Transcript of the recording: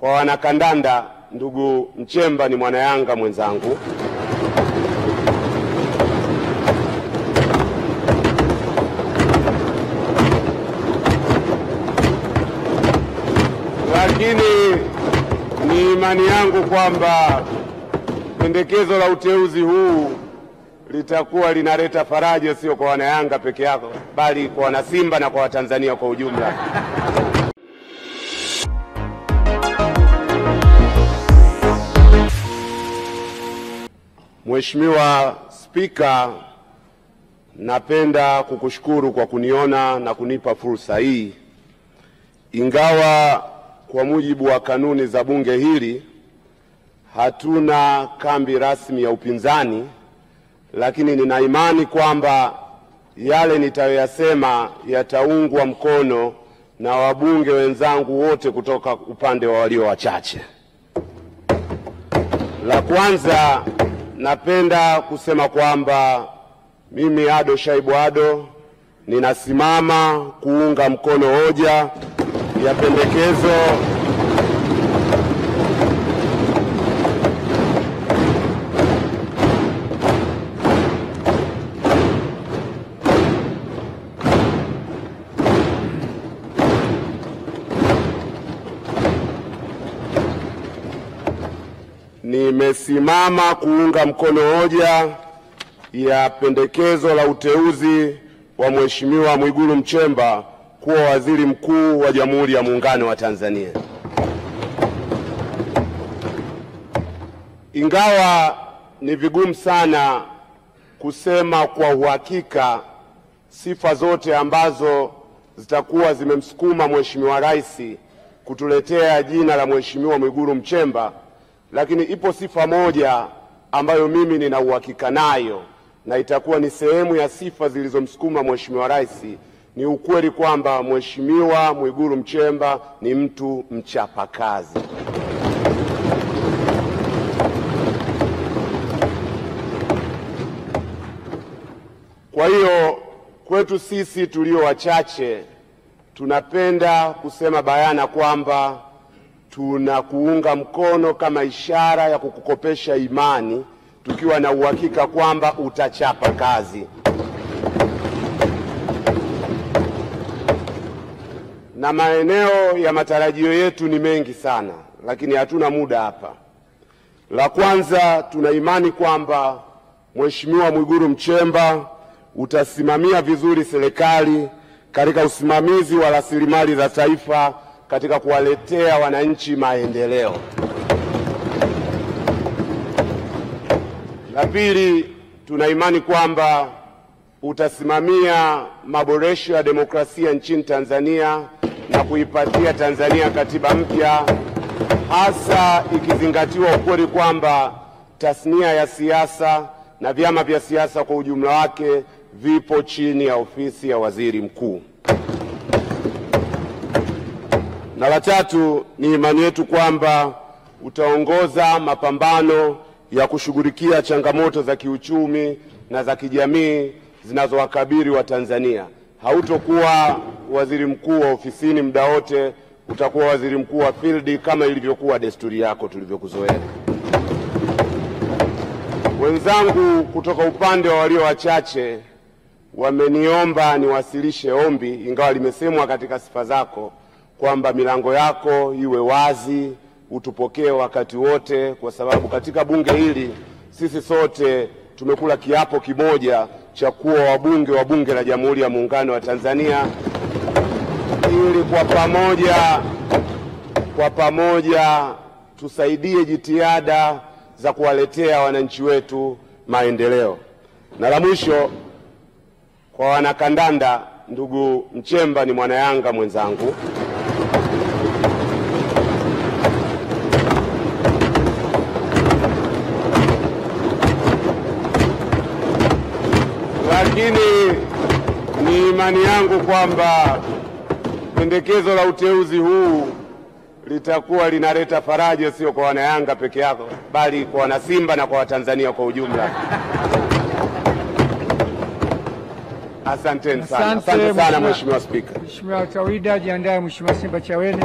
Kwa wanakandanda, ndugu Mchemba ni mwana Yanga mwenzangu. Lakini ni imani yangu kwamba pendekezo la uteuzi huu litakuwa linaleta faraja sio kwa wana Yanga peke yao, bali kwa wana Simba na kwa Watanzania kwa ujumla. Mheshimiwa Spika, napenda kukushukuru kwa kuniona na kunipa fursa hii. Ingawa kwa mujibu wa kanuni za bunge hili hatuna kambi rasmi ya upinzani, lakini nina imani kwamba yale nitayoyasema yataungwa mkono na wabunge wenzangu wote kutoka upande wa walio wachache. La kwanza, napenda kusema kwamba mimi Ado Shaibu Ado ninasimama kuunga mkono hoja ya pendekezo nimesimama kuunga mkono hoja ya pendekezo la uteuzi wa Mheshimiwa Mwigulu Nchemba kuwa waziri mkuu wa Jamhuri ya Muungano wa Tanzania. Ingawa ni vigumu sana kusema kwa uhakika sifa zote ambazo zitakuwa zimemsukuma Mheshimiwa Rais kutuletea jina la Mheshimiwa Mwigulu Nchemba, lakini ipo sifa moja ambayo mimi nina uhakika nayo na itakuwa ni sehemu ya sifa zilizomsukuma Mheshimiwa Rais. Ni ukweli kwamba Mheshimiwa Mwigulu Nchemba ni mtu mchapakazi. Kwa hiyo kwetu sisi tulio wachache tunapenda kusema bayana kwamba tunakuunga mkono kama ishara ya kukukopesha imani, tukiwa na uhakika kwamba utachapa kazi. Na maeneo ya matarajio yetu ni mengi sana, lakini hatuna muda hapa. La kwanza, tuna imani kwamba Mheshimiwa Mwigulu Nchemba utasimamia vizuri serikali katika usimamizi wa rasilimali za taifa katika kuwaletea wananchi maendeleo. La pili, tuna imani kwamba utasimamia maboresho ya demokrasia nchini Tanzania na kuipatia Tanzania katiba mpya, hasa ikizingatiwa ukweli kwamba tasnia ya siasa na vyama vya siasa kwa ujumla wake vipo chini ya ofisi ya waziri mkuu. Na la tatu, ni imani yetu kwamba utaongoza mapambano ya kushughulikia changamoto za kiuchumi na za kijamii zinazowakabili wa Tanzania. Hautokuwa waziri mkuu wa ofisini muda wote, utakuwa waziri mkuu wa field kama ilivyokuwa desturi yako tulivyokuzoea. Wenzangu kutoka upande wa walio wachache wameniomba niwasilishe ombi, ingawa limesemwa katika sifa zako, kwamba milango yako iwe wazi, utupokee wakati wote, kwa sababu katika bunge hili sisi sote tumekula kiapo kimoja cha kuwa wabunge wa Bunge la Jamhuri ya Muungano wa Tanzania, ili kwa pamoja tusaidie jitihada za kuwaletea wananchi wetu maendeleo. Na la mwisho, kwa wanakandanda, ndugu Mchemba ni mwana Yanga mwenzangu. Lakini ni imani yangu kwamba pendekezo la uteuzi huu litakuwa linaleta faraja sio kwa wana Yanga peke yao, bali kwa wana Simba na kwa Watanzania kwa ujumla. Asante sana. Asante sana Mheshimiwa Spika. Mheshimiwa Tawida, jiandae Mheshimiwa Simba Chawene.